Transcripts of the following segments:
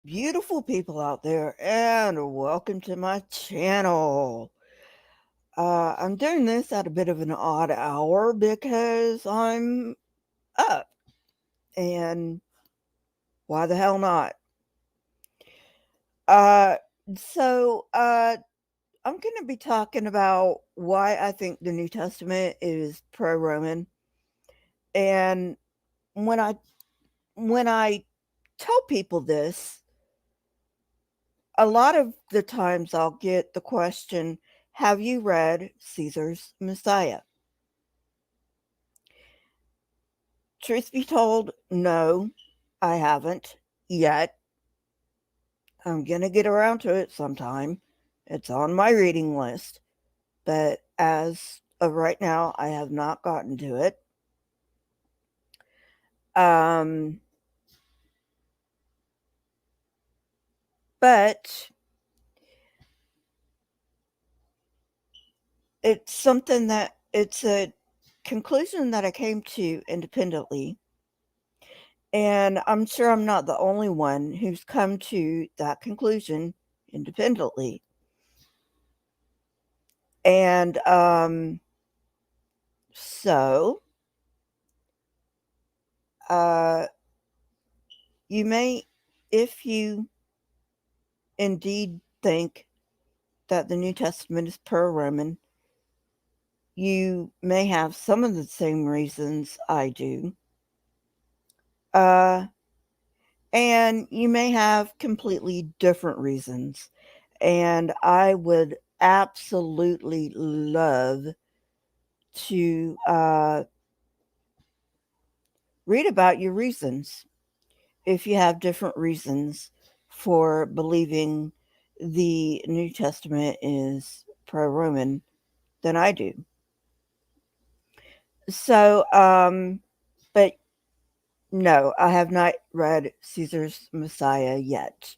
beautiful people out there, and welcome to my channel. I'm doing this at a bit of an odd hour because I'm up, and why the hell not? Uh, so, I'm going to be talking about why I think the New Testament is pro-Roman, and when I when I tell people this, a lot of the times I'll get the question, have you read Caesar's Messiah? Truth be told, no, I haven't yet. I'm going to get around to it sometime. It's on my reading list, but as of right now, I have not gotten to it. Um, but it's something that it's a conclusion that I came to independently. And I'm sure I'm not the only one who's come to that conclusion independently. And so uh, you may, if you indeed think that the New Testament is pro Roman, you may have some of the same reasons I do. Uh, and you may have completely different reasons. And I would absolutely love to read about your reasons if you have different reasons for believing the New Testament is pro Roman than I do. So, but no, I have not read Caesar's Messiah yet.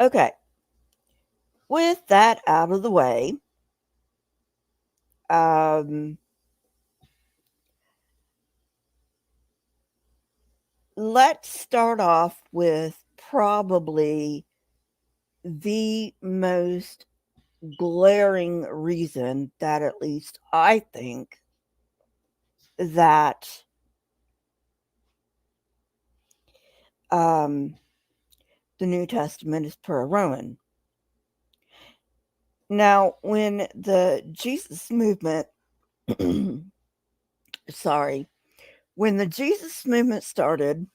Okay, with that out of the way, um, let's start off with probably the most glaring reason that at least I think that um, the New Testament is pro-Roman. Now, when the Jesus movement, sorry, when the Jesus movement started,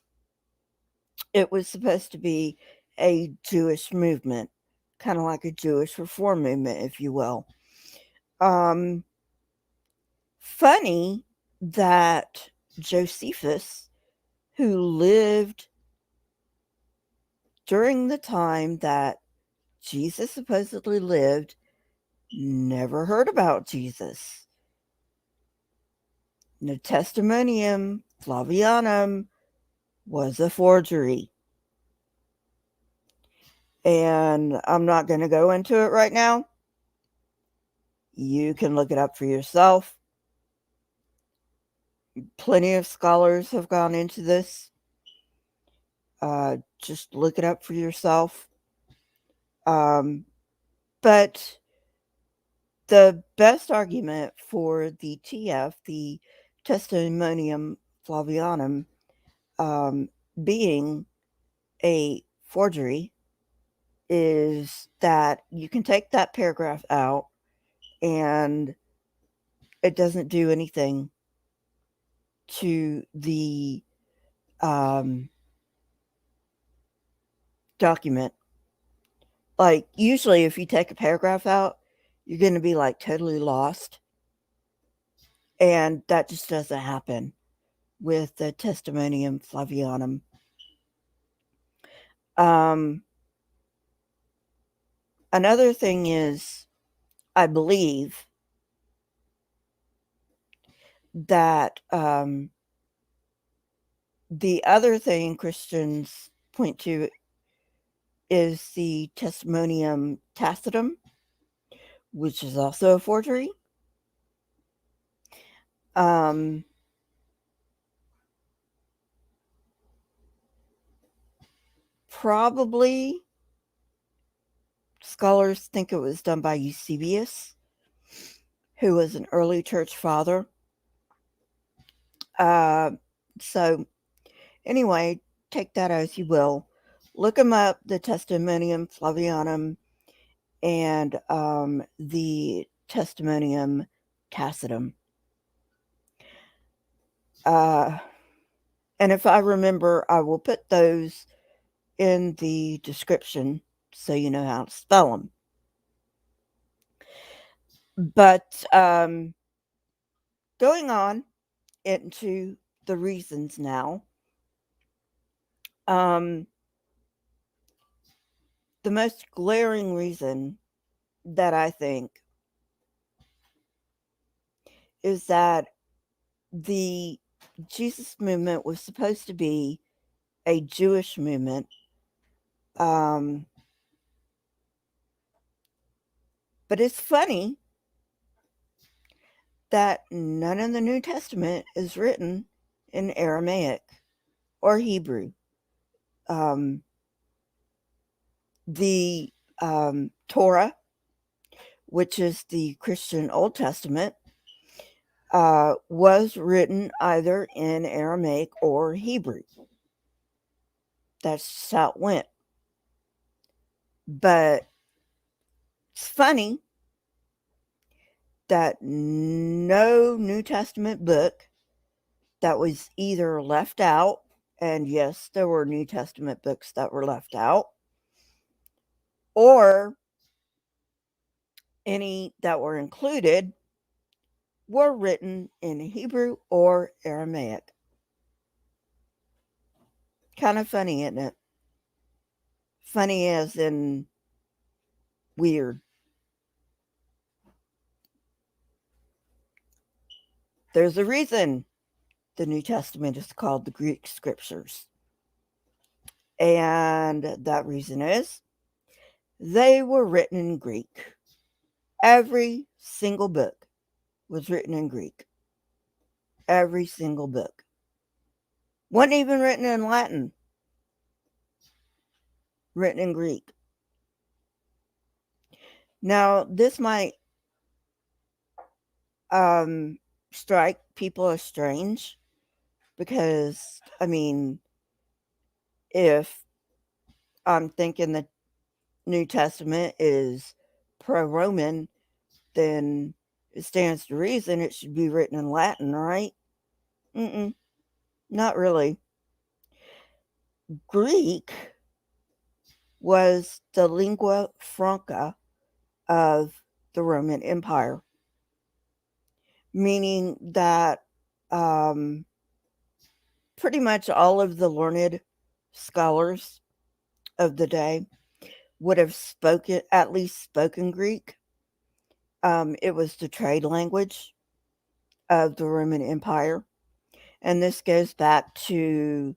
it was supposed to be a Jewish movement, kind of like a Jewish reform movement, if you will. Um, Funny that Josephus, who lived during the time that Jesus supposedly lived, never heard about Jesus. The Testimonium, Flavianum, was a forgery. And I'm not going to go into it right now. You can look it up for yourself. Plenty of scholars have gone into this. Just look it up for yourself. But the best argument for the TF, the Testimonium Flavianum, being a forgery is that you can take that paragraph out and it doesn't do anything to the document. Like, usually, if you take a paragraph out, you're going to be like totally lost. And that just doesn't happen with the Testimonium Flavianum. Um, Another thing is, I believe that the other thing Christians point to is the Testimonium Tacitum, which is also a forgery. Um, probably scholars think it was done by Eusebius, who was an early church father. Uh, so, anyway, take that as you will. Look them up, the Testimonium, Flavianum, and the Testimonium, Tacitum. And if I remember, I will put those in the description so you know how to spell them. But going on into the reasons now, the most glaring reason that I think is that the Jesus movement was supposed to be a Jewish movement. But it's funny that none of the New Testament is written in Aramaic or Hebrew. The Torah, which is the Christian Old Testament, was written either in Aramaic or Hebrew. That's just how it went. But it's funny that no New Testament book that was either left out, and yes, there were New Testament books that were left out, or any that were included were written in Hebrew or Aramaic. Kind of funny, isn't it? Funny as in weird. There's a reason the New Testament is called the Greek Scriptures. And that reason is they were written in Greek. Every single book was written in Greek. Every single book. Wasn't even written in Latin. Written in Greek. Now, this might strike people as strange because, I mean, if I'm thinking the New Testament is pro-Roman, then it stands to reason it should be written in Latin, right? Not really. Greek was the lingua franca of the Roman Empire, meaning that pretty much all of the learned scholars of the day would have at least spoken Greek. It was the trade language of the Roman Empire. And this goes back to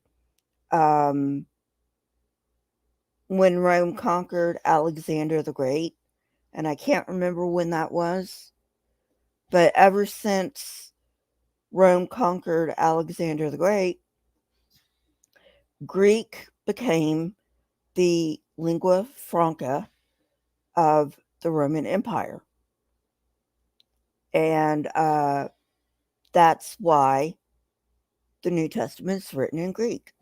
when Rome conquered Alexander the Great. And I can't remember when that was. But ever since Rome conquered Alexander the Great, Greek became the lingua franca of the Roman Empire. And that's why the New Testament is written in Greek.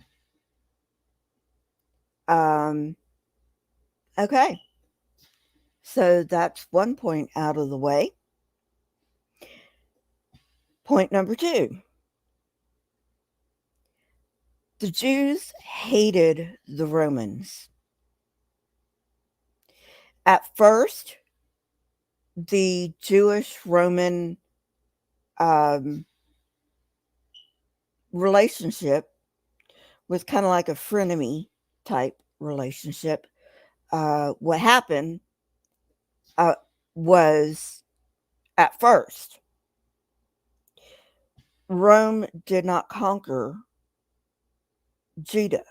Okay. So that's one point out of the way. Point number 2. The Jews hated the Romans. At first, the Jewish-Roman relationship was kind of like a frenemy type relationship. What happened was, at first, Rome did not conquer Judah.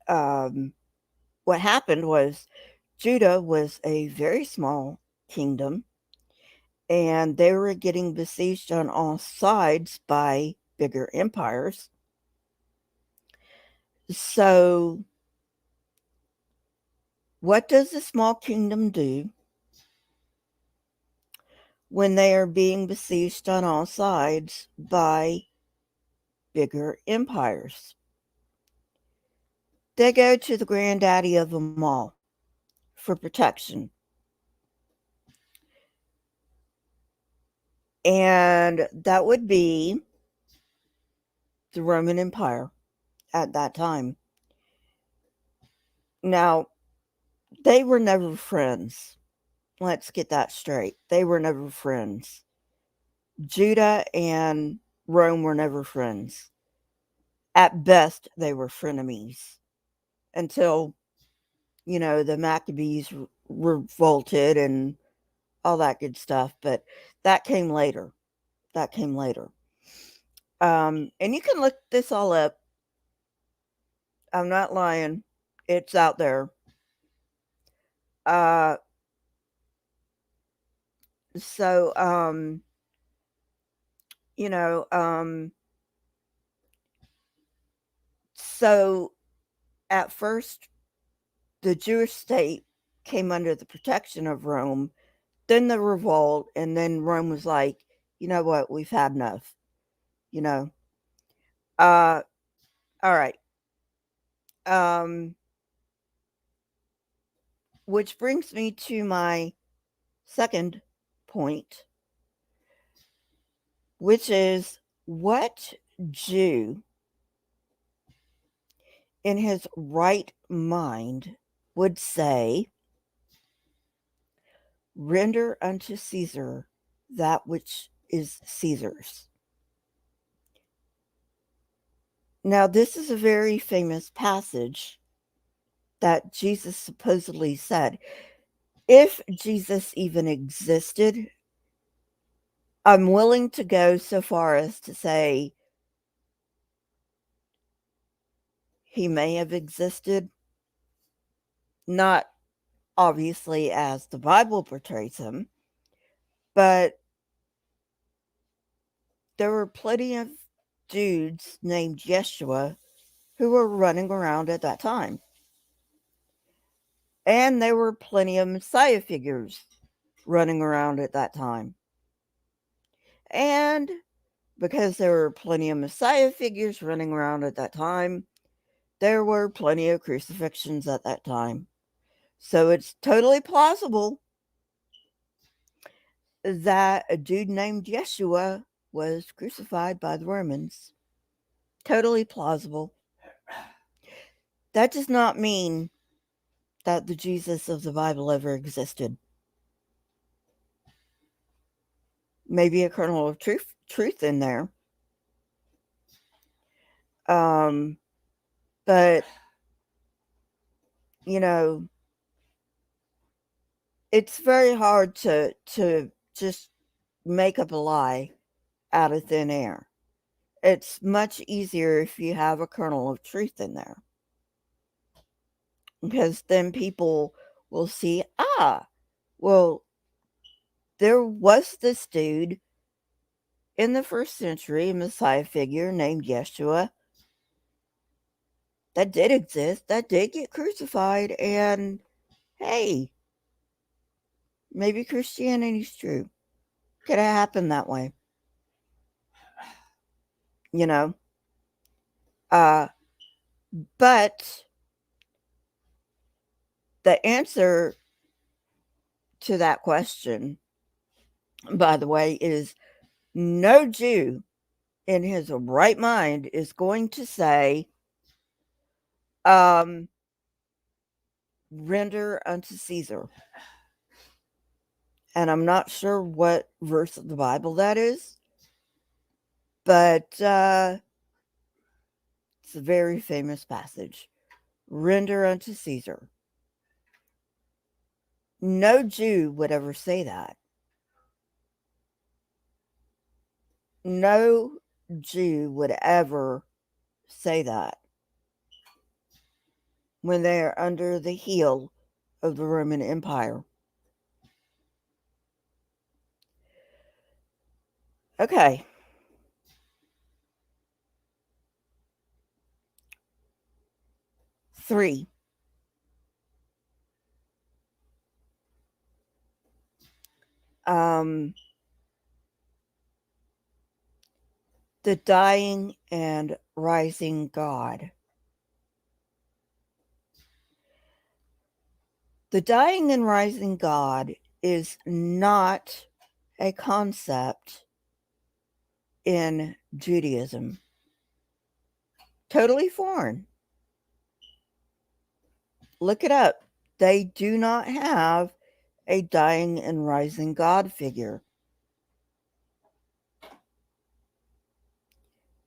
What happened was Judah was a very small kingdom, and they were getting besieged on all sides by bigger empires. So, what does a small kingdom do when they are being besieged on all sides by bigger empires? They go to the granddaddy of them all for protection. And that would be the Roman Empire at that time. Now, they were never friends. Let's get that straight. They were never friends. Judah and Rome were never friends. At best, they were frenemies until, the Maccabees revolted and all that good stuff. But that came later. That came later. And you can look this all up. I'm not lying. It's out there. Uh, so, you know, um, so at first, the Jewish state came under the protection of Rome, then the revolt, and then Rome was like, you know what, we've had enough, you know. Uh, all right. Um, which brings me to my second point, which is what Jew in his right mind would say, render unto Caesar that which is Caesar's. Now, this is a very famous passage that Jesus supposedly said. If Jesus even existed, I'm willing to go so far as to say he may have existed, not obviously as the Bible portrays him, but there were plenty of dudes named Yeshua who were running around at that time. And there were plenty of Messiah figures running around at that time. And because there were plenty of Messiah figures running around at that time, there were plenty of crucifixions at that time. So it's totally plausible that a dude named Yeshua was crucified by the Romans. Totally plausible. That does not mean that the Jesus of the Bible ever existed. Maybe a kernel of truth in there. But you know, it's very hard to just make up a lie out of thin air. It's much easier if you have a kernel of truth in there. Because then people will see, well, there was this dude in the first century, a Messiah figure named Yeshua, that did exist, that did get crucified, and hey, maybe Christianity's true. Could have happened that way. You know? Uh, but the answer to that question, by the way, is no Jew in his right mind is going to say, render unto Caesar. And I'm not sure what verse of the Bible that is, but it's a very famous passage. Render unto Caesar. No Jew would ever say that. No Jew would ever say that when they are under the heel of the Roman Empire. Okay. 3. Um, the dying and rising God. The dying and rising God is not a concept in Judaism. Totally foreign. Look it up. They do not have a dying and rising God figure.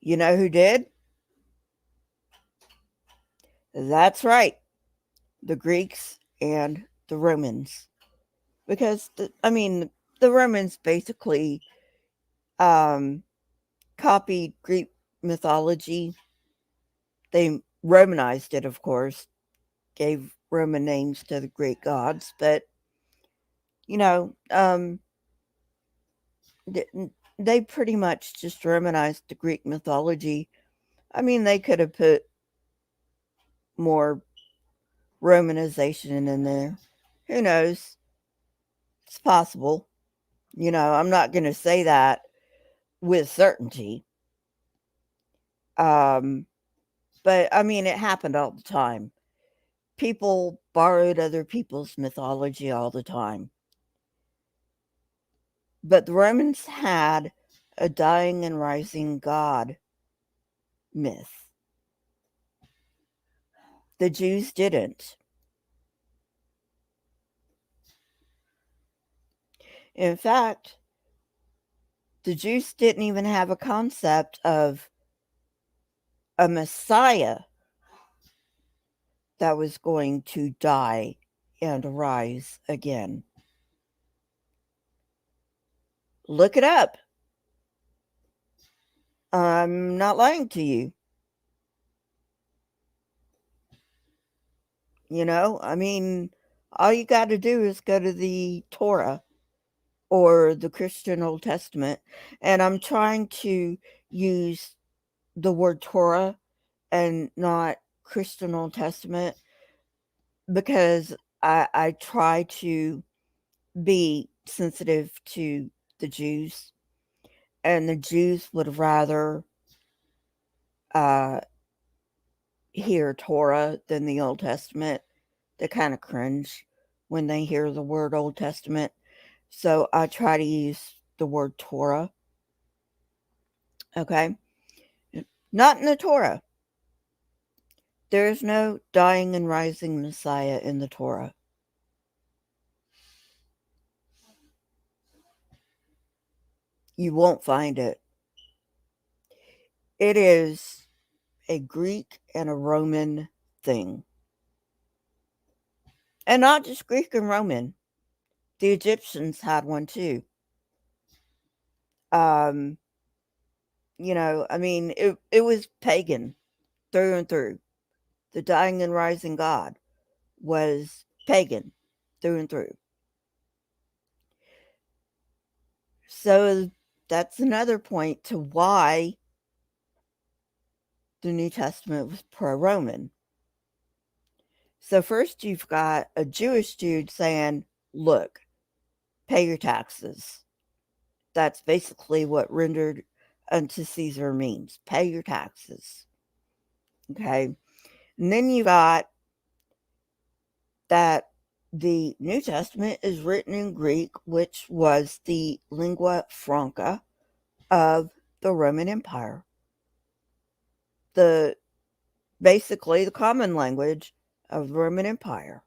You know who did? That's right, the Greeks and the Romans. Because, the Romans basically copied Greek mythology. They Romanized it, of course, gave Roman names to the Greek gods, but, you know, they pretty much just Romanized the Greek mythology. I mean, they could have put more Romanization in there. Who knows? It's possible. I'm not going to say that with certainty. Um, but I mean, it happened all the time. People borrowed other people's mythology all the time. But the Romans had a dying and rising God myth. The Jews didn't. In fact, the Jews didn't even have a concept of a Messiah that was going to die and rise again. Look it up. I'm not lying to you. All you got to do is go to the Torah or the Christian Old Testament. And I'm trying to use the word Torah and not Christian Old Testament because I try to be sensitive to the Jews, and the Jews would rather uh, hear Torah than the Old Testament. They kind of cringe when they hear the word Old Testament. So I try to use the word Torah. Okay? Not in the Torah. There is no dying and rising Messiah in the Torah. You won't find it. It is a Greek and a Roman thing. And not just Greek and Roman. The Egyptians had one too. Um, it was pagan through and through. The dying and rising God was pagan through and through. So that's another point to why the New Testament was pro-Roman. So first you've got a Jewish dude saying, look, pay your taxes. That's basically what rendered unto Caesar means. Pay your taxes. Okay. And then you got that the New Testament is written in Greek, which was the lingua franca of the Roman Empire. Basically the common language of the Roman Empire.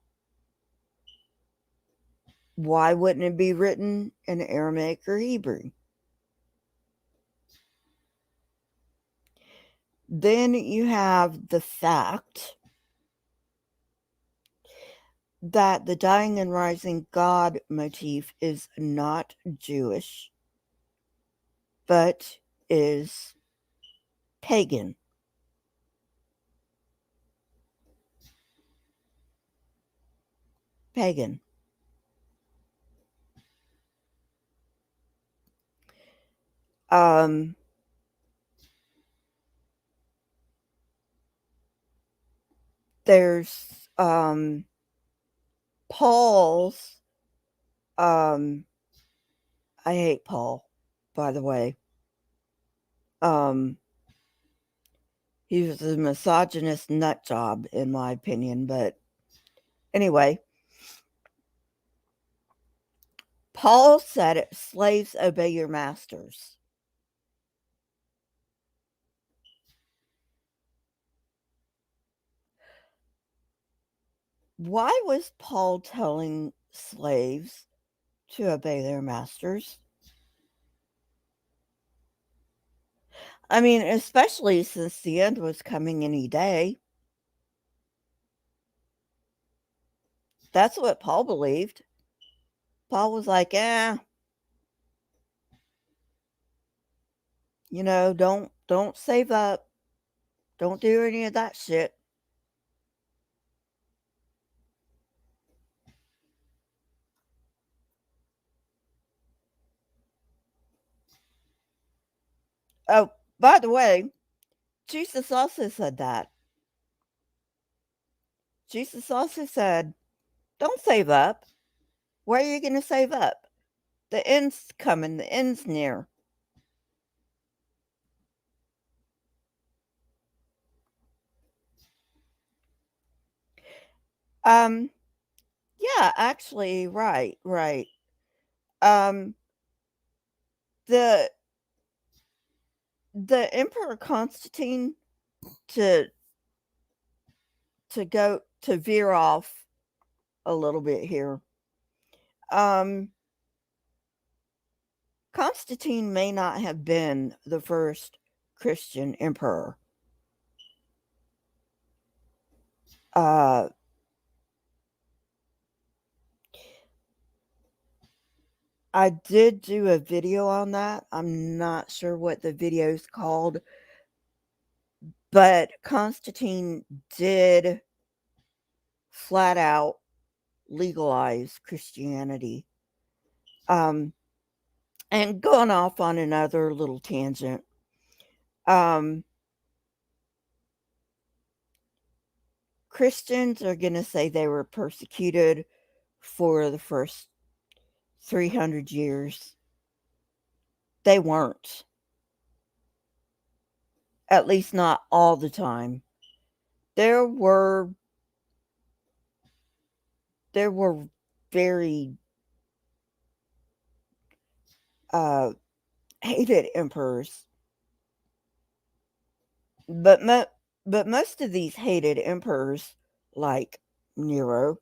Why wouldn't it be written in Aramaic or Hebrew? Then you have the fact that the dying and rising God motif is not Jewish, but is pagan. Pagan. Um, there's Paul's. Um, I hate Paul, by the way. Um, he was a misogynist nut job, in my opinion. But anyway, Paul said it, slaves obey your masters. Why was Paul telling slaves to obey their masters? I mean, especially since the end was coming any day. That's what Paul believed. Paul was like, don't save up. Don't do any of that shit. Oh, by the way, Jesus also said that. Jesus also said, don't save up. Where are you going to save up? The end's coming, the end's near. Um, yeah, actually, right. Um, the Emperor Constantine, to go to veer off a little bit here. Um, Constantine may not have been the first Christian emperor. Uh, I did do a video on that. I'm not sure what the video's called, but Constantine did flat out legalize Christianity. Um, and going off on another little tangent, um, Christians are going to say they were persecuted for the first 300 years. They weren't. At least not all the time. There were there were very uh hated emperors, but but most of these hated emperors, like Nero,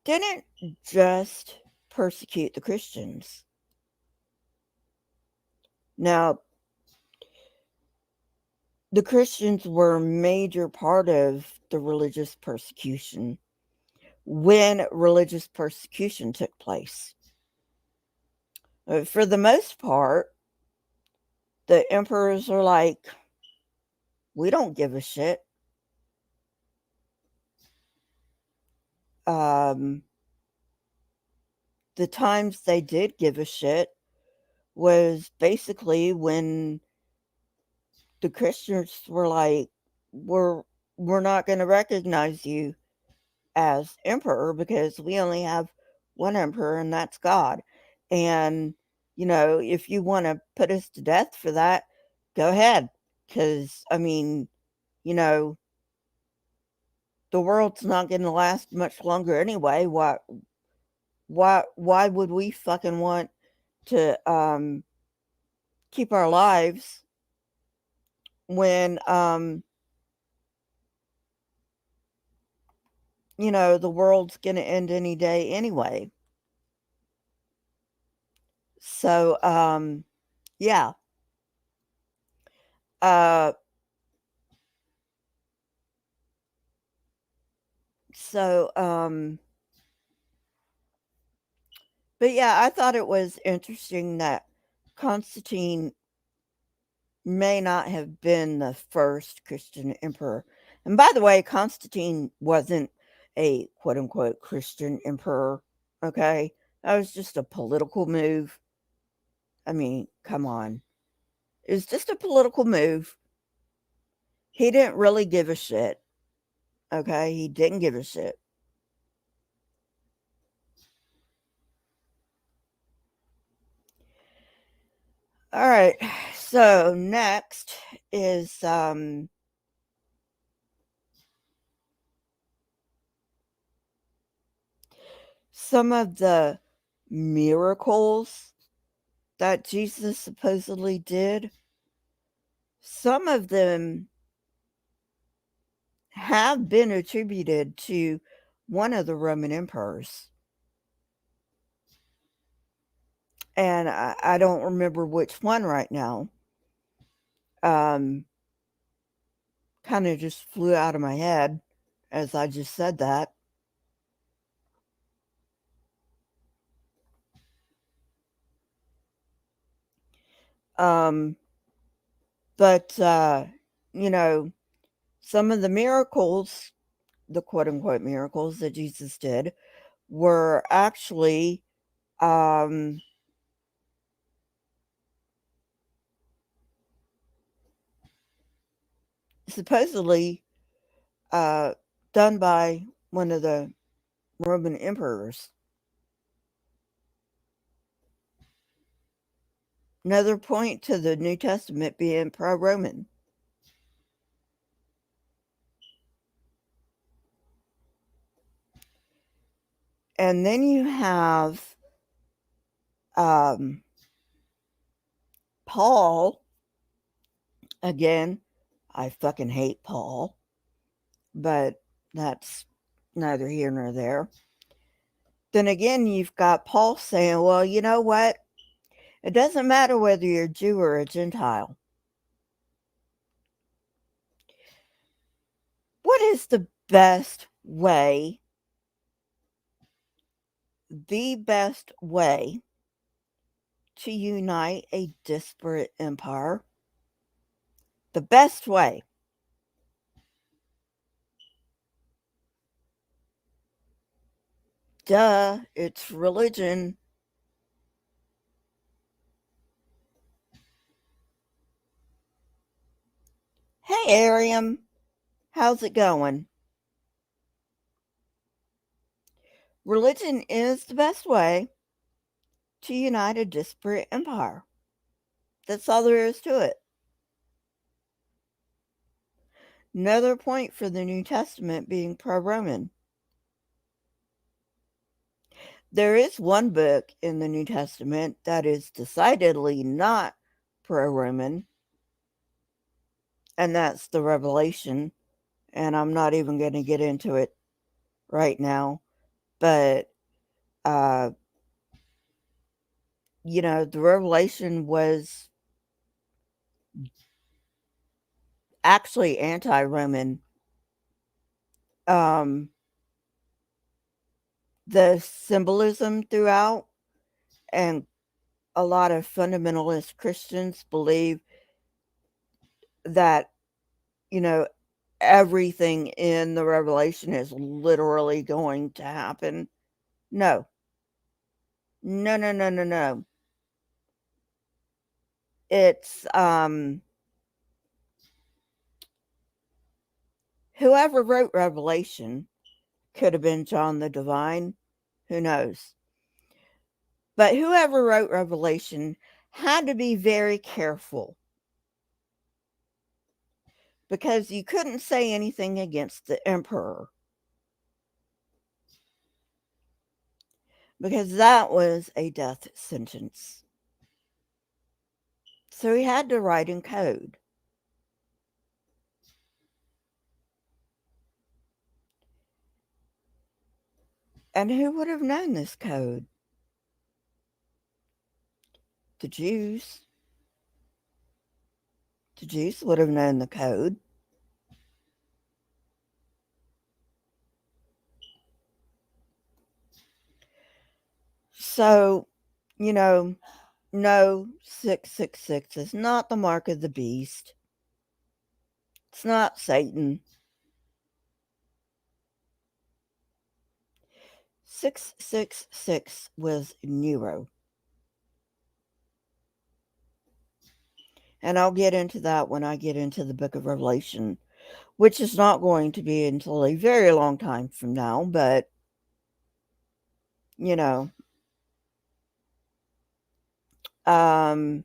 didn't just persecute the Christians. Now, the Christians were a major part of the religious persecution when religious persecution took place. For the most part, the emperors are like, we don't give a shit. Um, the times they did give a shit was basically when the Christians were like, we're we're not going to recognize you as emperor because we only have one emperor, and that's God. And if you want to put us to death for that, go ahead, because I mean, you know, the world's not going to last much longer anyway. Why would we fucking want to keep our lives when the world's going to end any day anyway? So yeah. Uh so but yeah, I thought it was interesting that Constantine may not have been the first Christian emperor. And by the way, Constantine wasn't a quote unquote Christian emperor. Okay. That was just a political move. I mean, come on. It was just a political move. He didn't really give a shit. Okay, he didn't give a shit. All right. So next is some of the miracles that Jesus supposedly did. Some of them have been attributed to one of the Roman emperors. And I don't remember which one right now. Um, Kind of just flew out of my head as I just said that. Um, but, you know, some of the miracles, the quote unquote miracles that Jesus did, were actually supposedly uh, done by one of the Roman emperors. Another point to the New Testament being pro Roman. And then you have um, Paul. Again, I fucking hate Paul, but that's neither here nor there. Then again, you've got Paul saying, well, you know what? It doesn't matter whether you're a Jew or a Gentile. What is the best way to unite a disparate empire? The best way. Duh, it's religion. Hey, Ariam, how's it going? Religion is the best way to unite a disparate empire. That's all there is to it. Another point for the New Testament being pro Roman. There is one book in the New Testament that is decidedly not pro Roman, and that's the Revelation. And I'm not even going to get into it right now. But, uh, the Revelation was actually anti Roman. Um, the symbolism throughout, and a lot of fundamentalist Christians believe that, you know, everything in the Revelation is literally going to happen. No. No, no, no, no, no. It's whoever wrote Revelation could have been John the Divine, who knows. But whoever wrote Revelation had to be very careful because you couldn't say anything against the emperor because that was a death sentence. So he had to write in code. And who would have known this code? The Jews. The Jews would have known the code. So, you know, no, 666 is not the mark of the beast. It's not Satan. 666 was Nero. And I'll get into that when I get into the book of Revelation, which is not going to be until a very long time from now, but, you know, um,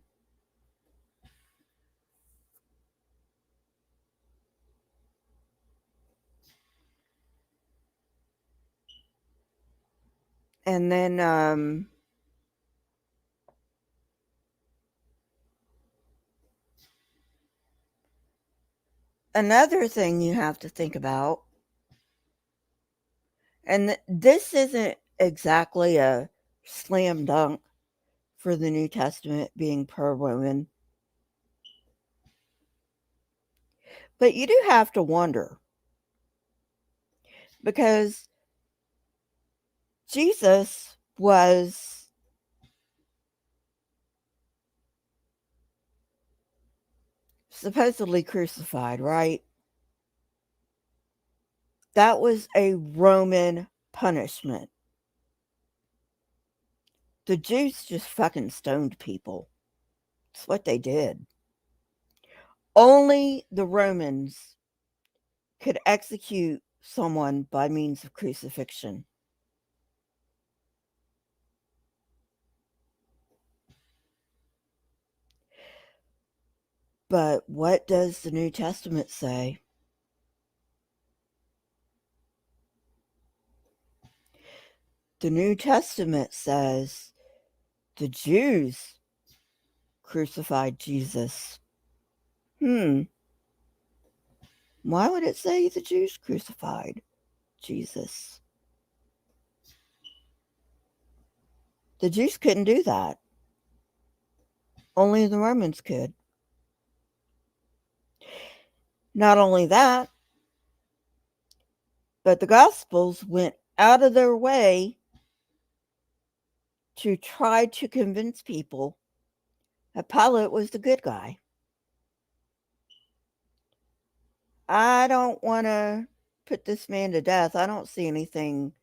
and then, another thing you have to think about, and this isn't exactly a slam dunk for the New Testament being pro-Roman, but you do have to wonder, because Jesus was supposedly crucified, right? That was a Roman punishment. The Jews just fucking stoned people. That's what they did. Only the Romans could execute someone by means of crucifixion. But what does the New Testament say? The New Testament says the Jews crucified Jesus. Why would it say the Jews crucified Jesus? The Jews couldn't do that. Only the Romans could. Not only that, but the Gospels went out of their way to try to convince people that Pilate was the good guy. I don't want to put this man to death. I don't see anything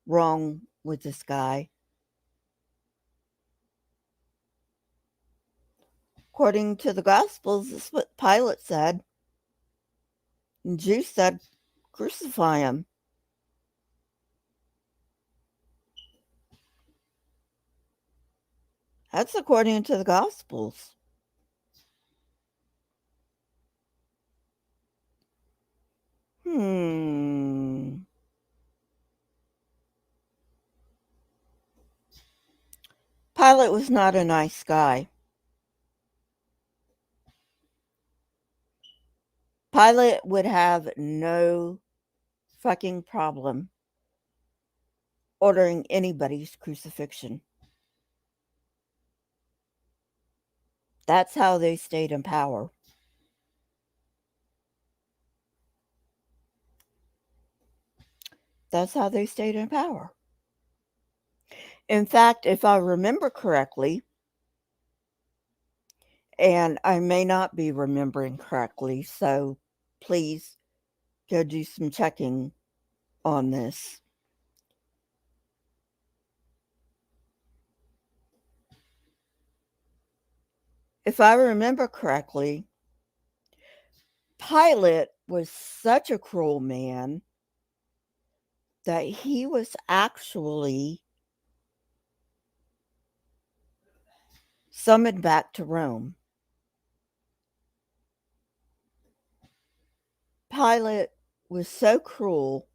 wrong with this guy. According to the Gospels, this is what Pilate said. And Jews said, crucify him. That's according to the Gospels. Pilate was not a nice guy. Pilate would have no fucking problem ordering anybody's crucifixion. That's how they stayed in power. That's how they stayed in power. In fact, if I remember correctly, and I may not be remembering correctly, so please go do some checking on this. If I remember correctly, Pilate was such a cruel man that he was actually summoned back to Rome. Pilate was so cruel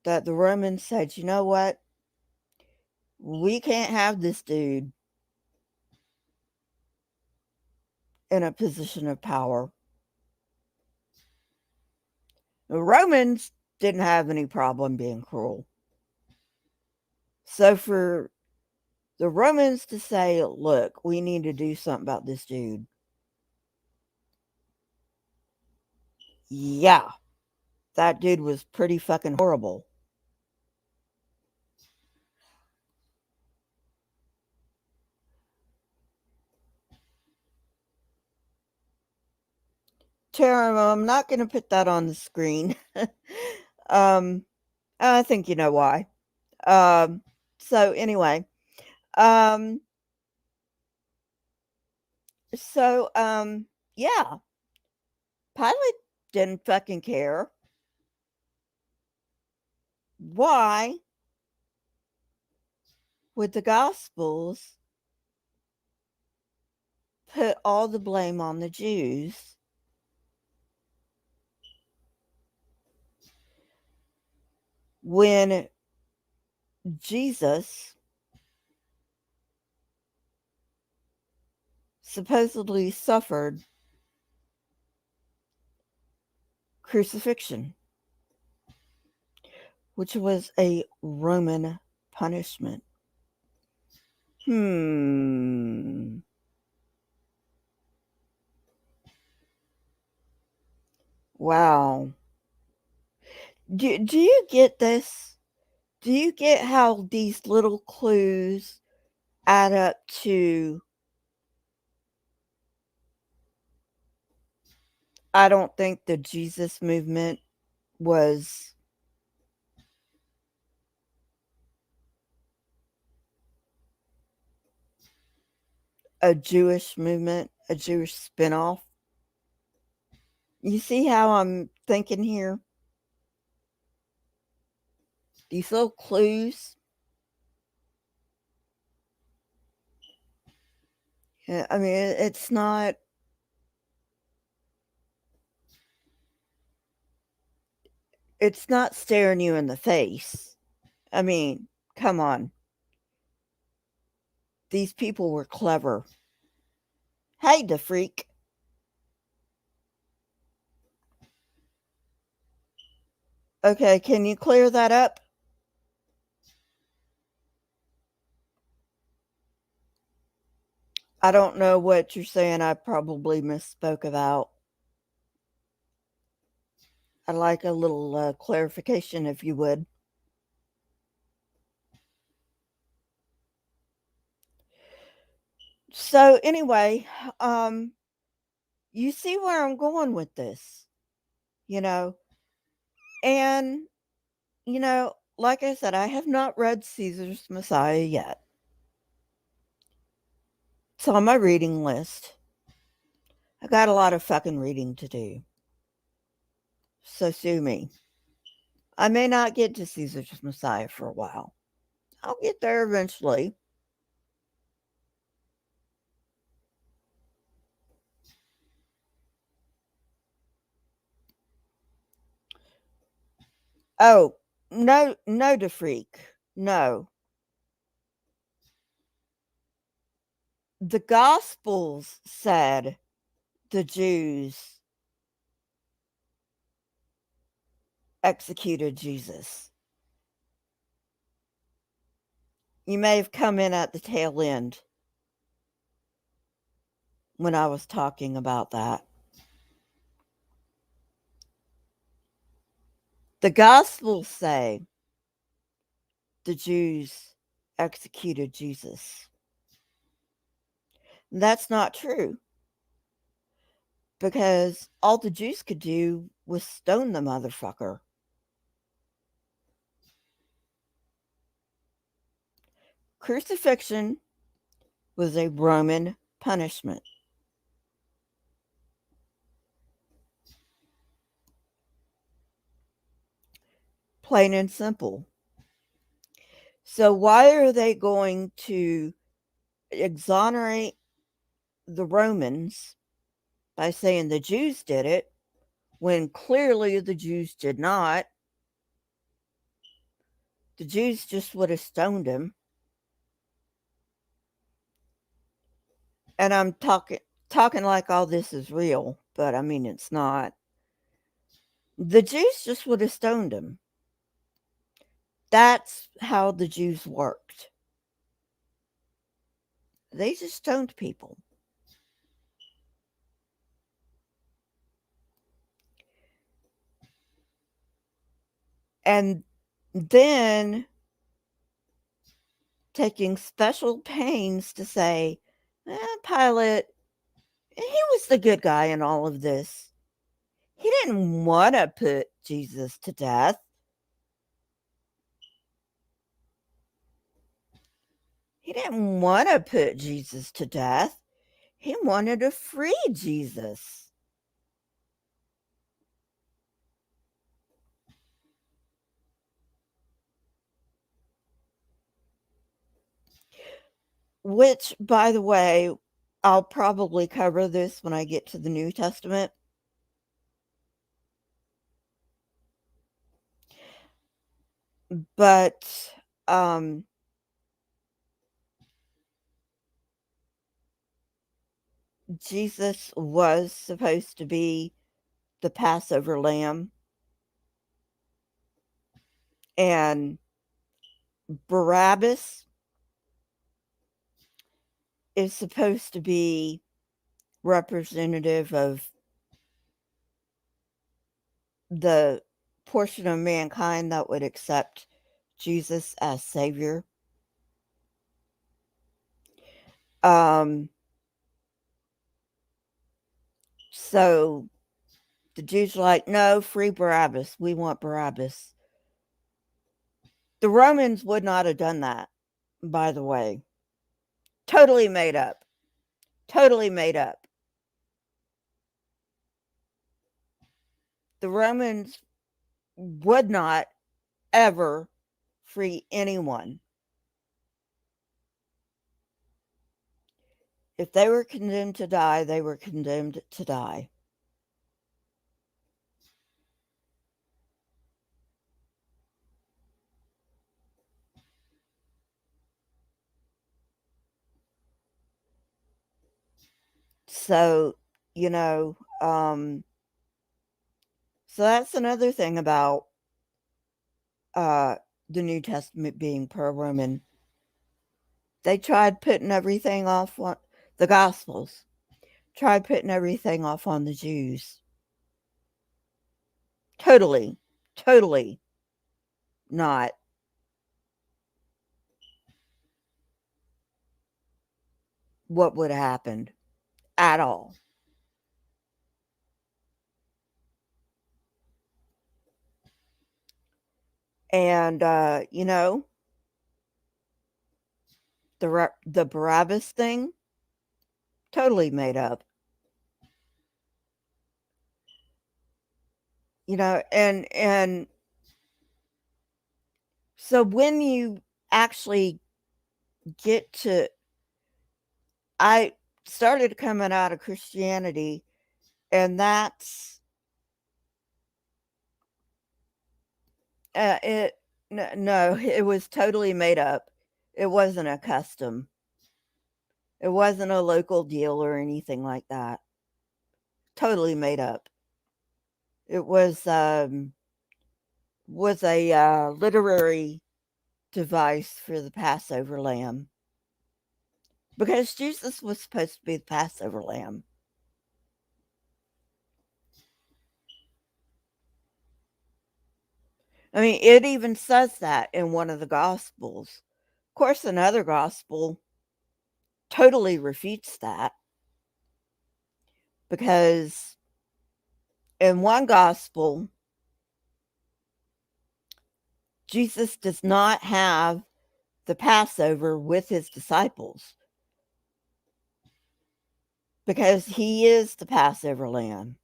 that the Romans said, you know what? We can't have this dude in a position of power. The Romans didn't have any problem being cruel. So for the Romans to say, look, we need to do something about this dude. Yeah, that dude was pretty fucking horrible. Tara, I'm not going to put that on the screen. um, I think you know why. Um, so anyway, um, So, yeah, Pilate didn't fucking care. Why would the Gospels put all the blame on the Jews when Jesus supposedly suffered crucifixion, which was a Roman punishment? Hmm. Wow. Do you get this? Do you get how these little clues add up to I don't think the Jesus movement was a Jewish movement, a Jewish spinoff? You see how I'm thinking here? These little clues. Yeah, I mean, it's not staring you in the face. I mean, come on. These people were clever. Hey, the freak. Okay, can you clear that up? I don't know what you're saying. I probably misspoke about. I'd like a little clarification, if you would. So, anyway, um, you see where I'm going with this, you know? And, like I said, I have not read Caesar's Messiah yet. It's on my reading list. I got a lot of fucking reading to do. So sue me. I may not get to Caesar's Messiah for a while. I'll get there eventually. Oh, no, no, the freak. No. The Gospels said the Jews executed Jesus. You may have come in at the tail end when I was talking about that. The Gospels say the Jews executed Jesus. That's not true because all the Jews could do was stone the motherfucker. Crucifixion was a Roman punishment. Plain and simple. So, why are they going to exonerate the Romans by saying the Jews did it when clearly the Jews did not? The Jews just would have stoned him. And I'm talking like all this is real, but I mean it's not. The Jews just would have stoned him. That's how the Jews worked. They just stoned people. And then taking special pains to say, Pilate, he was the good guy in all of this. He didn't want to put Jesus to death. He didn't want to put Jesus to death. He wanted to free Jesus. Which, by the way, I'll probably cover this when I get to the New Testament. But Jesus was supposed to be the Passover lamb, and Barabbas is supposed to be representative of the portion of mankind that would accept Jesus as Savior. Um, so the Jews are like, no, free Barabbas. We want Barabbas. The Romans would not have done that, by the way. Totally made up. Totally made up. The Romans would not ever free anyone. If they were condemned to die, they were condemned to die. So, you know, so that's another thing about uh, the New Testament being pro-Roman. They tried putting everything off on the Gospels, tried putting everything off on the Jews. Totally, totally not what would have happened at all. And, you know, the Barabbas thing, totally made up. You know, and so when you actually get to I started coming out of Christianity, and that's it. No, it was totally made up. It wasn't a custom. It wasn't a local deal or anything like that. Totally made up. It was a literary device for the Passover lamb, because Jesus was supposed to be the Passover lamb. I mean, it even says that in one of the Gospels. Of course, another Gospel totally refutes that, because in one Gospel, Jesus does not have the Passover with his disciples because he is the Passover lamb.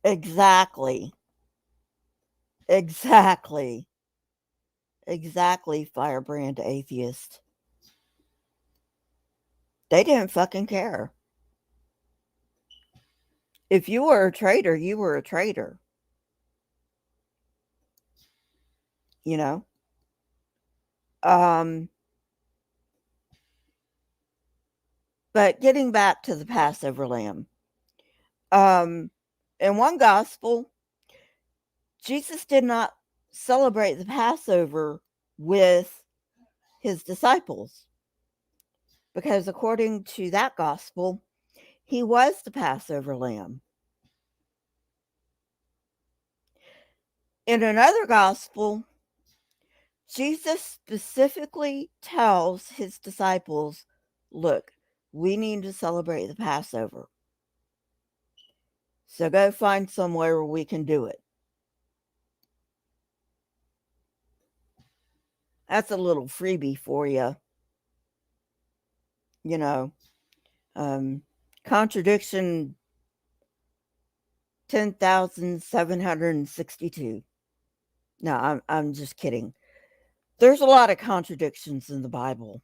Exactly. Exactly. Exactly, firebrand atheist. They didn't fucking care. If you were a traitor, you were a traitor, you know? Um, but getting back to the Passover lamb, um, in one gospel, Jesus did not celebrate the Passover with his disciples because, according to that gospel, he was the Passover lamb. In another gospel, Jesus specifically tells his disciples, look, we need to celebrate the Passover. So go find somewhere where we can do it. That's a little freebie for you. you know, contradiction 10,762. No, I'm just kidding. There's a lot of contradictions in the Bible.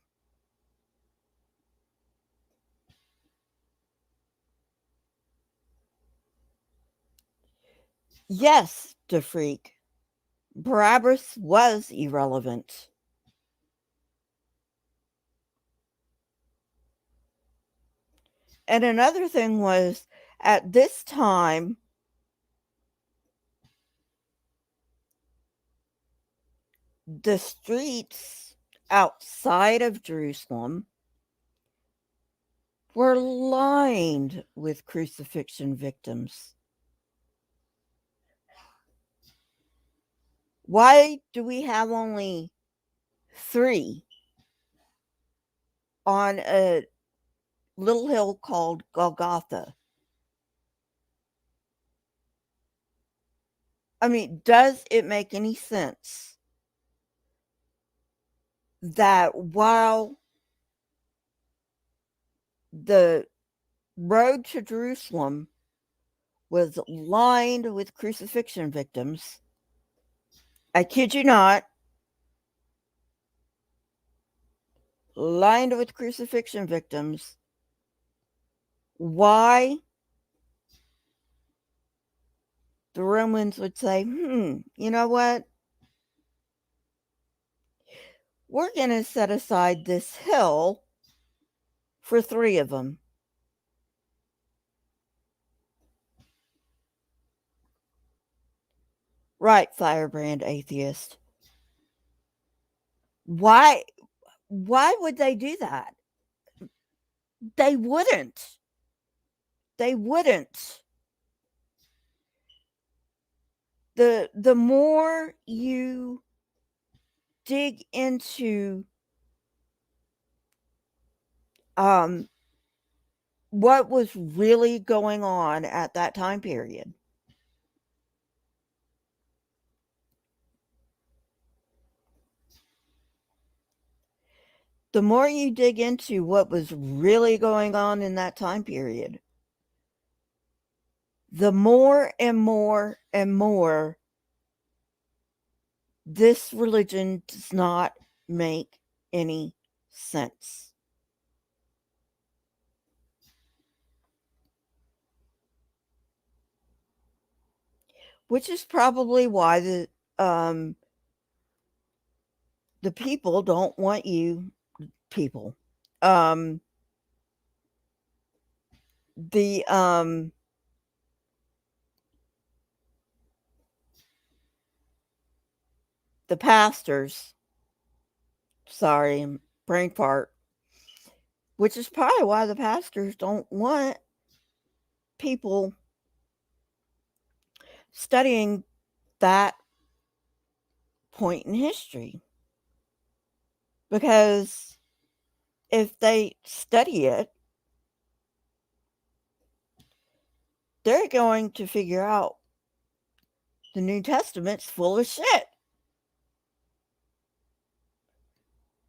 Yes, the freak. Barabbas was irrelevant. And another thing was, at this time, the streets outside of Jerusalem were lined with crucifixion victims. Why do we have only 3 on a little hill called Golgotha? I mean, does it make any sense that while the road to Jerusalem was lined with crucifixion victims, I kid you not, lined with crucifixion victims, why the Romans would say, you know what? We're going to set aside this hill for 3 of them. Right, firebrand atheist. Why would they do that? They wouldn't. They wouldn't. The more you dig into what was really going on at that time period, the more you dig into what was really going on in that time period, the more and more and more this religion does not make any sense. Which is probably why the people don't want you people. Um the the pastors, sorry, brain fart, which is probably why the pastors don't want people studying that point in history. Because if they study it, they're going to figure out the New Testament's full of shit.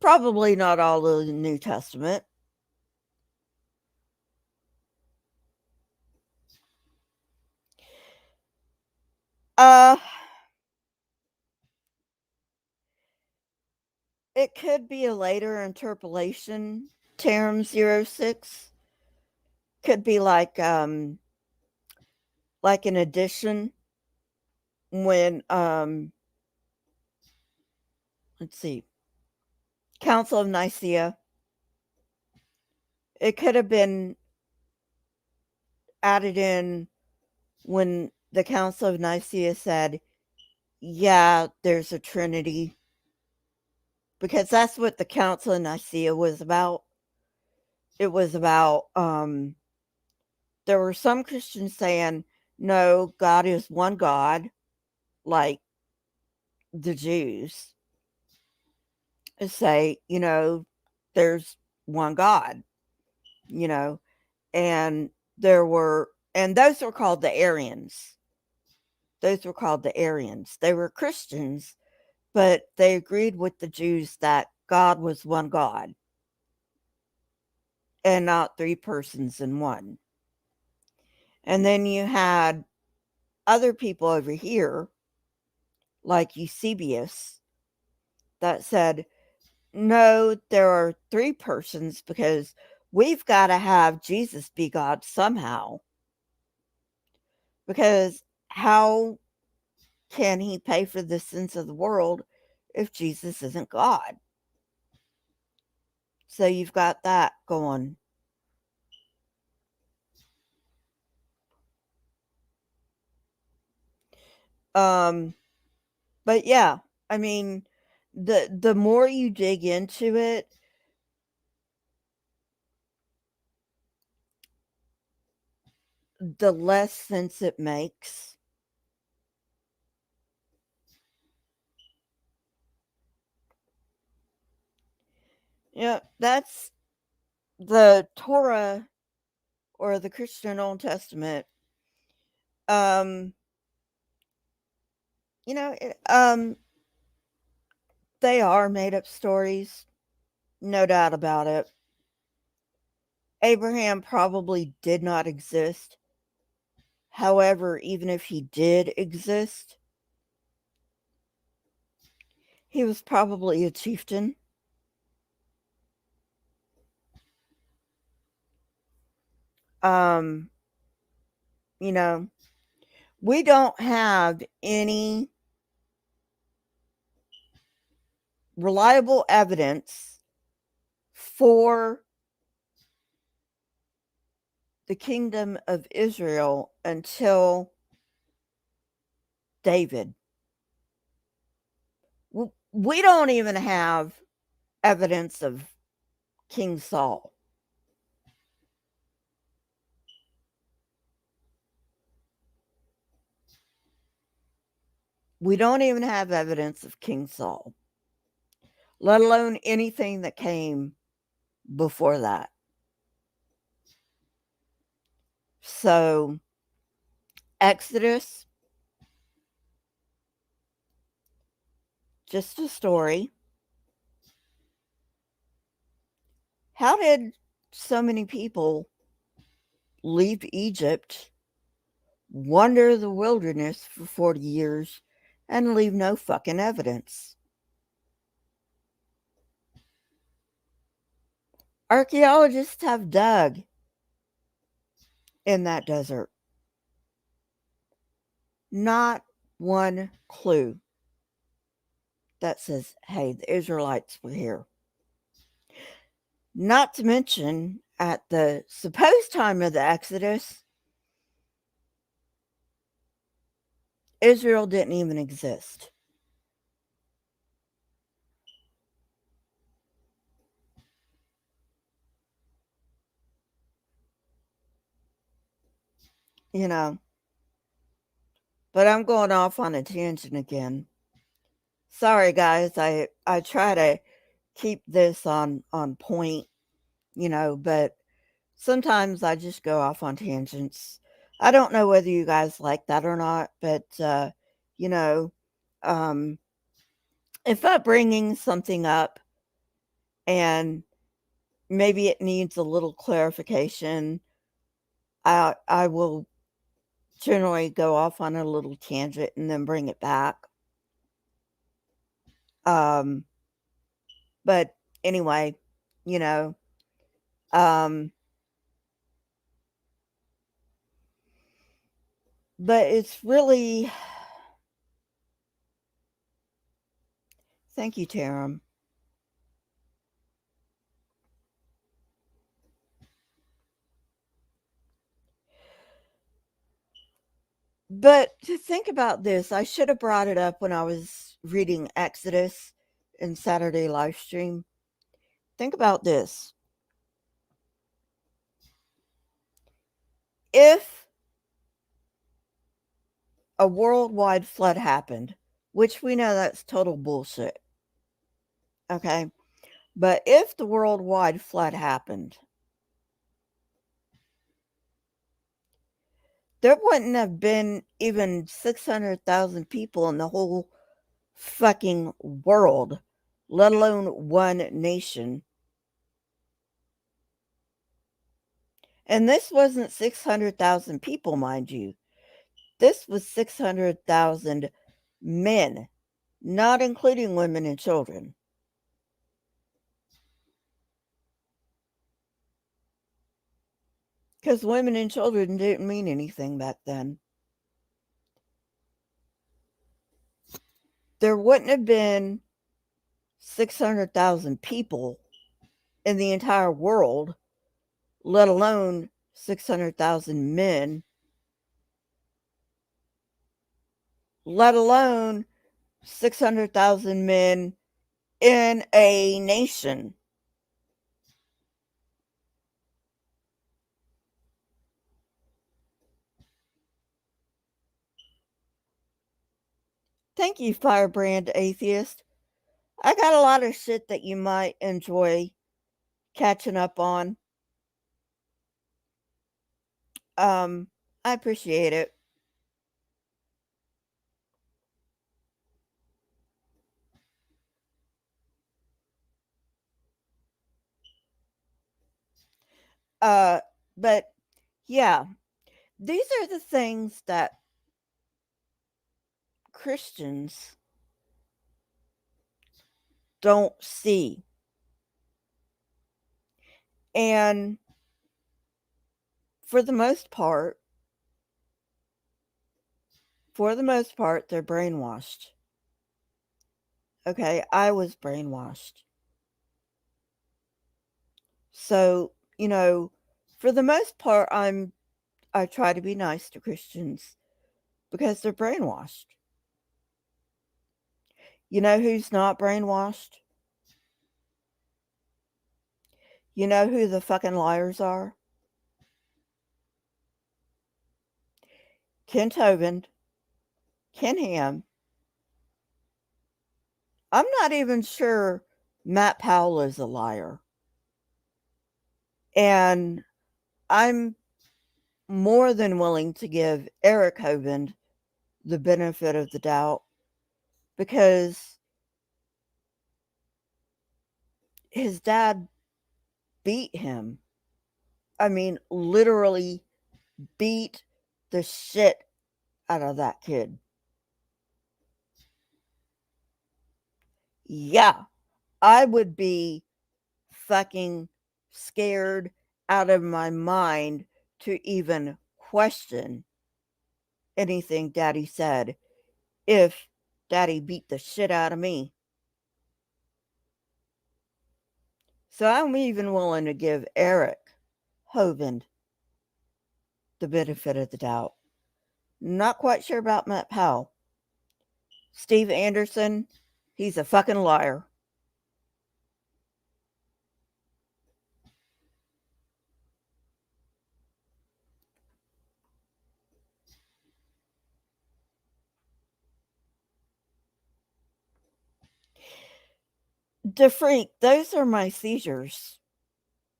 Probably not all of the New Testament. Uh, it could be a later interpolation. Term 06 could be like an addition when let's see, Council of Nicaea. It could have been added in when the Council of Nicaea said, yeah, there's a Trinity, because that's what the Council of Nicaea was about. It was about there were some Christians saying, no, God is one God, like the Jews say, there's one God, you know, and those were called the Arians. Those were called the Arians. They were Christians, but they agreed with the Jews that God was one God. and not three persons in one. And then you had other people over here, like Eusebius, that said, no, there are three persons because we've got to have Jesus be God somehow. Because how can he pay for the sins of the world if Jesus isn't God? So you've got that going. But yeah, I mean, the more you dig into it, the less sense it makes. Yeah, that's the Torah or the Christian Old Testament. Um, you know, they are made up stories, no doubt about it. Abraham probably did not exist. However, even if he did exist, he was probably a chieftain. Um, you know, we don't have any reliable evidence for the kingdom of Israel until David. We don't even have evidence of King Saul. We don't even have evidence of King Saul, let alone anything that came before that. So, Exodus, just a story. How did so many people leave Egypt, wander the wilderness for 40 years, and leave no fucking evidence? Archaeologists have dug in that desert. Not one clue that says, hey, the Israelites were here. Not to mention, at the supposed time of the Exodus, Israel didn't even exist. You know, but I'm going off on a tangent again. Sorry, guys. I try to keep this on point, but sometimes I just go off on tangents. I don't know whether you guys like that or not, but you know, um, if I'm bringing something up and maybe it needs a little clarification, I will generally go off on a little tangent and then bring it back. Um, but anyway, you know, um, but it's really, thank you, Taram. But to think about this, I should have brought it up when I was reading Exodus in Saturday live stream. Think about this. If a worldwide flood happened, which we know that's total bullshit, okay? But if the worldwide flood happened, there wouldn't have been even 600,000 people in the whole fucking world, let alone one nation. And this wasn't 600,000 people, mind you. This was 600,000 men, not including women and children. Because women and children didn't mean anything back then. There wouldn't have been 600,000 people in the entire world, let alone 600,000 men, let alone 600,000 men in a nation. Thank you, Firebrand Atheist. I got a lot of shit that you might enjoy catching up on. Um, I appreciate it. Uh, but yeah, these are the things that Christians don't see. And for the most part, they're brainwashed. Okay, I was brainwashed. So, for the most part, I try to be nice to Christians because they're brainwashed. You know who's not brainwashed? You know who the fucking liars are? Ken Tobin, Ken Ham. I'm not even sure Matt Powell is a liar. And I'm more than willing to give Eric Hovind the benefit of the doubt because his dad beat him. I mean, literally beat the shit out of that kid. Yeah, I would be fucking scared out of my mind to even question anything daddy said if daddy beat the shit out of me. So I'm even willing to give Eric Hovind the benefit of the doubt. Not quite sure about Matt Powell. Steve Anderson, he's a fucking liar. DeFreak, those are my seizures.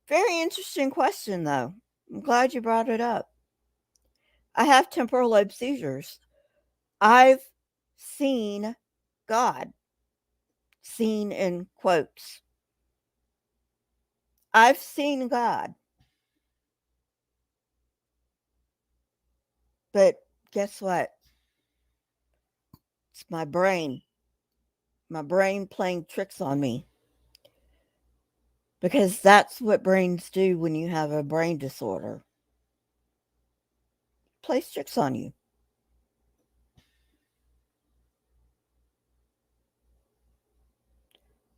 Very interesting question, though. I'm glad you brought it up. I have temporal lobe seizures. I've seen God. Seen in quotes. I've seen God. But guess what? It's my brain. My brain playing tricks on me. Because that's what brains do when you have a brain disorder. Plays tricks on you.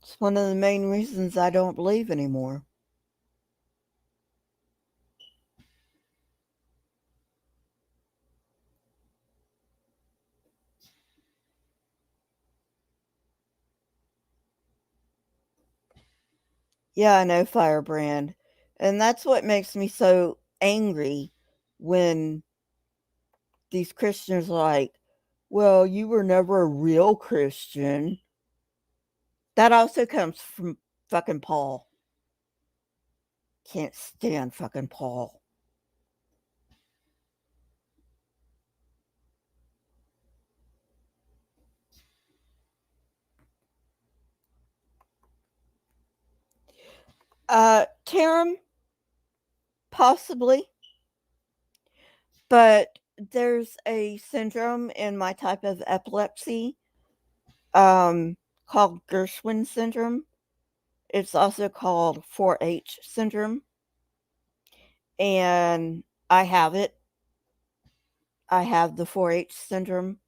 It's one of the main reasons I don't believe anymore. Yeah, I know, Firebrand. And that's what makes me so angry when these Christians are like, well, you were never a real Christian. That also comes from fucking Paul. Can't stand fucking Paul. Tarum, Possibly, but there's a syndrome in my type of epilepsy, um, called Gershwin syndrome. It's also called 4-H syndrome, and I have it. I have the 4-H syndrome,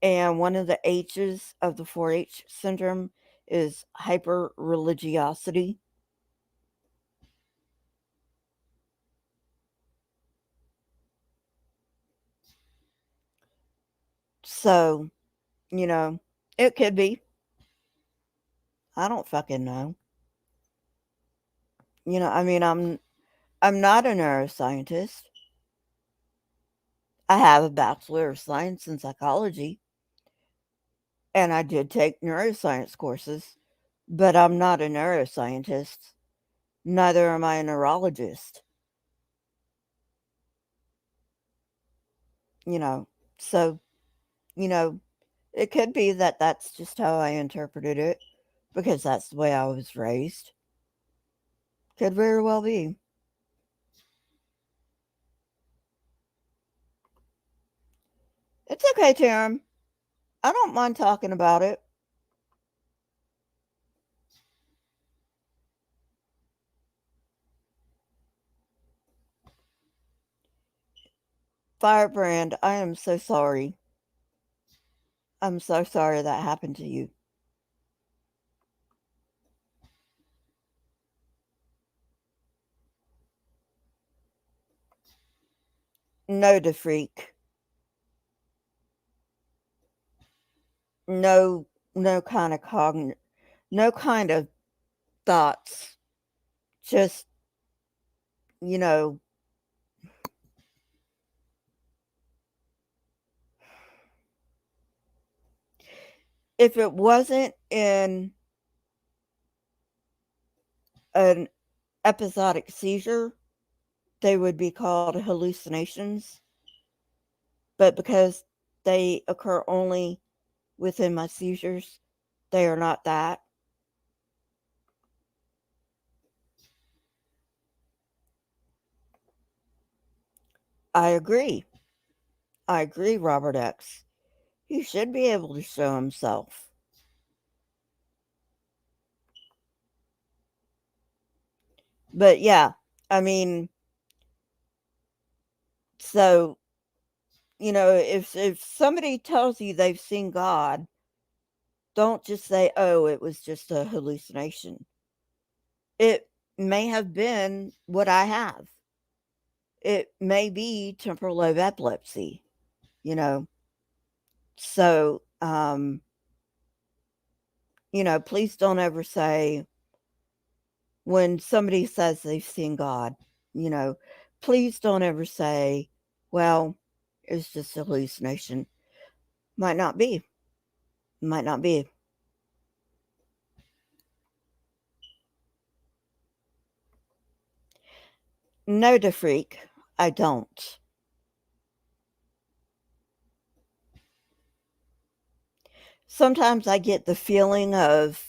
and one of the H's of the 4-H syndrome is hyper religiosity. So, you know, it could be. I don't fucking know. I mean, I'm not a neuroscientist. I have a bachelor of science in psychology, and I did take neuroscience courses, but I'm not a neuroscientist. Neither am I a neurologist, you know. So, you know, it could be that that's just how I interpreted it because that's the way I was raised. Could very well be. It's okay, Tim. I don't mind talking about it. Firebrand, I am so sorry. I'm so sorry that happened to you. No, the freak. No, no kind of no kind of thoughts. Just, you know, if it wasn't in an episodic seizure, they would be called hallucinations. But because they occur only within my seizures, they are not that. I agree. I agree, Robert X. He should be able to show himself. But yeah, I mean, so if somebody tells you they've seen God, don't just say, "Oh, it was just a hallucination." It may have been what I have. It may be temporal lobe epilepsy, you know. So, please don't ever say when somebody says they've seen God, you know, please don't ever say, "Well, it's just a hallucination." Might not be. Might not be. No, the freak. I don't. Sometimes I get the feeling of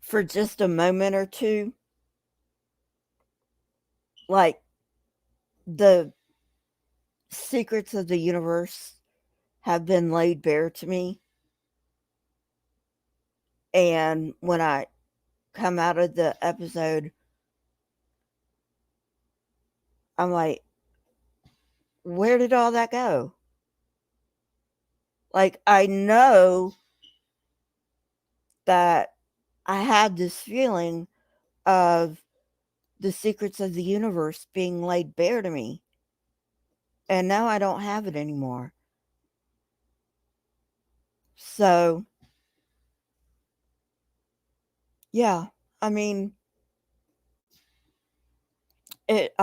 for just a moment or two, like the secrets of the universe have been laid bare to me. And when I come out of the episode, I'm like, where did all that go? Like, I know that I had this feeling of the secrets of the universe being laid bare to me. And now I don't have it anymore. So, yeah, I mean, it,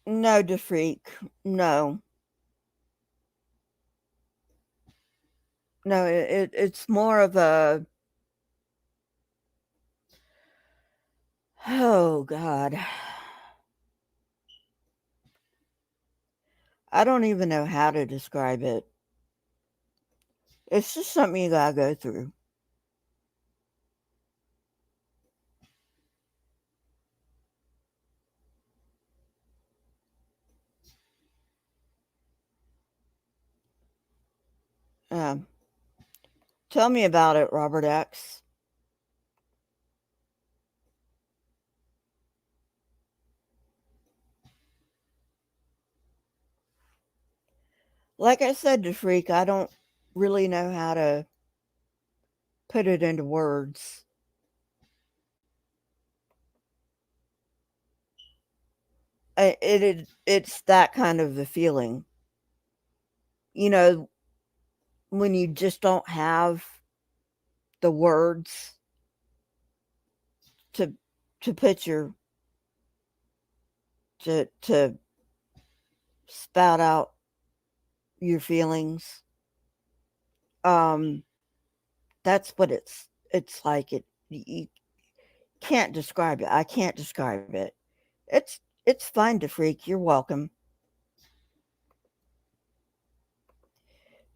no, defreak. No, no, it's more of a, oh God. I don't even know how to describe it. It's just something you gotta go through. Um, Tell me about it, Robert X. Like I said to Freak, I don't really know how to put it into words. It's that kind of a feeling. You know, when you just don't have the words to put your to spout out your feelings. Um, that's what it's like. You can't describe it. I can't describe it. It's fine to freak. You're welcome.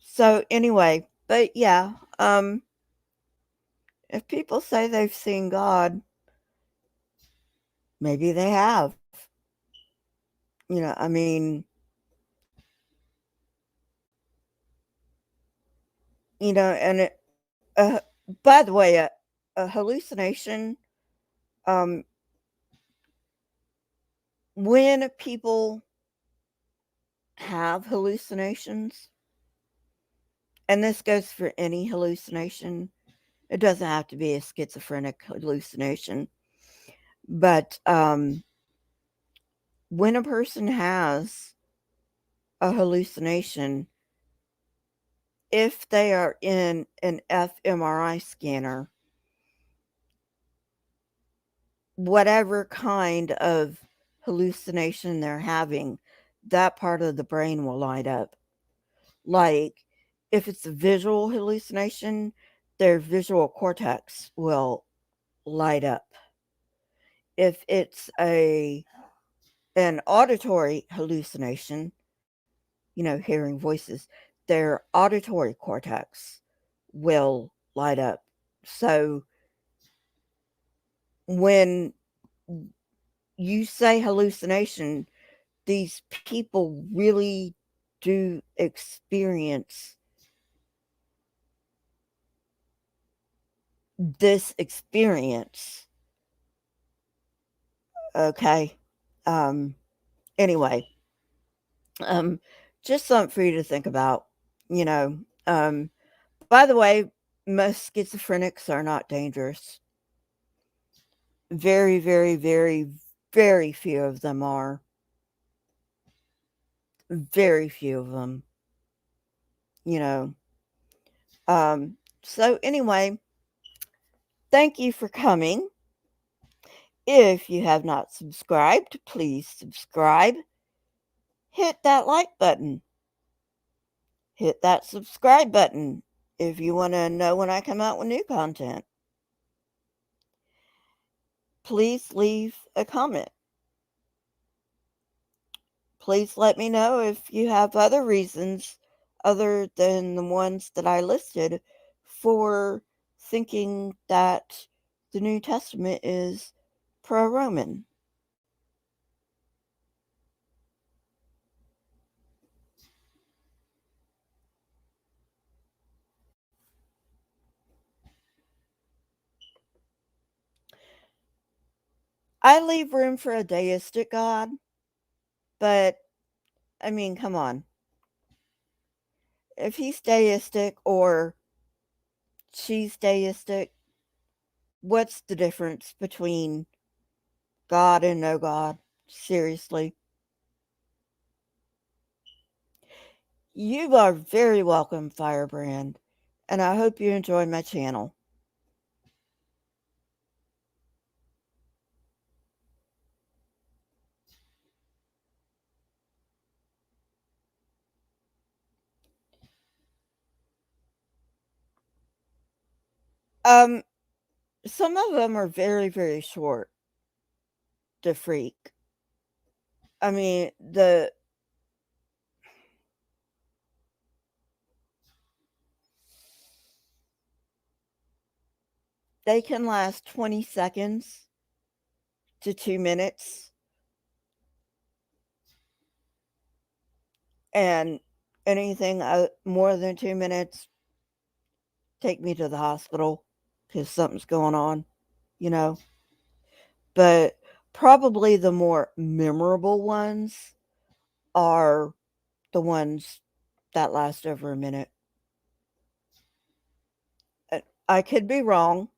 So anyway, but yeah, if people say they've seen God, maybe they have. I mean, and uh, by the way, a hallucination, um, when people have hallucinations, and this goes for any hallucination, it doesn't have to be a schizophrenic hallucination, but when a person has a hallucination, if they are in an fMRI scanner, whatever kind of hallucination they're having, that part of the brain will light up. Like, if it's a visual hallucination, their visual cortex will light up. If it's an auditory hallucination, hearing voices, their auditory cortex will light up. So when you say hallucination, these people really do experience this experience. Okay. Um, anyway, um, just something for you to think about, you know. Um, by the way, most schizophrenics are not dangerous. Very, very, very, very few of them are. Very few of them, you know. So anyway, thank you for coming. If you have not subscribed, please subscribe. Hit that like button. Hit that subscribe button if you want to know when I come out with new content. Please leave a comment. Please let me know if you have other reasons other than the ones that I listed for thinking that the New Testament is pro Roman. I leave room for a deistic God, but I mean, come on. If he's deistic or she's deistic, what's the difference between God and no God? Seriously. You are very welcome, Firebrand, and I hope you enjoy my channel. Um, some of them are very, very short to freak. I mean, they can last 20 seconds to 2 minutes, and anything more than 2 minutes, take me to the hospital because something's going on, you know. But probably the more memorable ones are the ones that last over a minute. I could be wrong,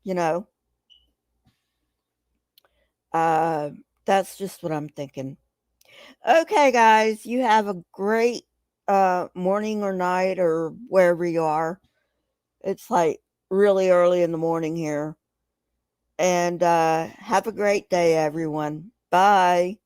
you know. Uh, that's just what I'm thinking. Okay, guys, you have a great morning or night or wherever you are. It's like really early in the morning here. And have a great day, everyone. Bye.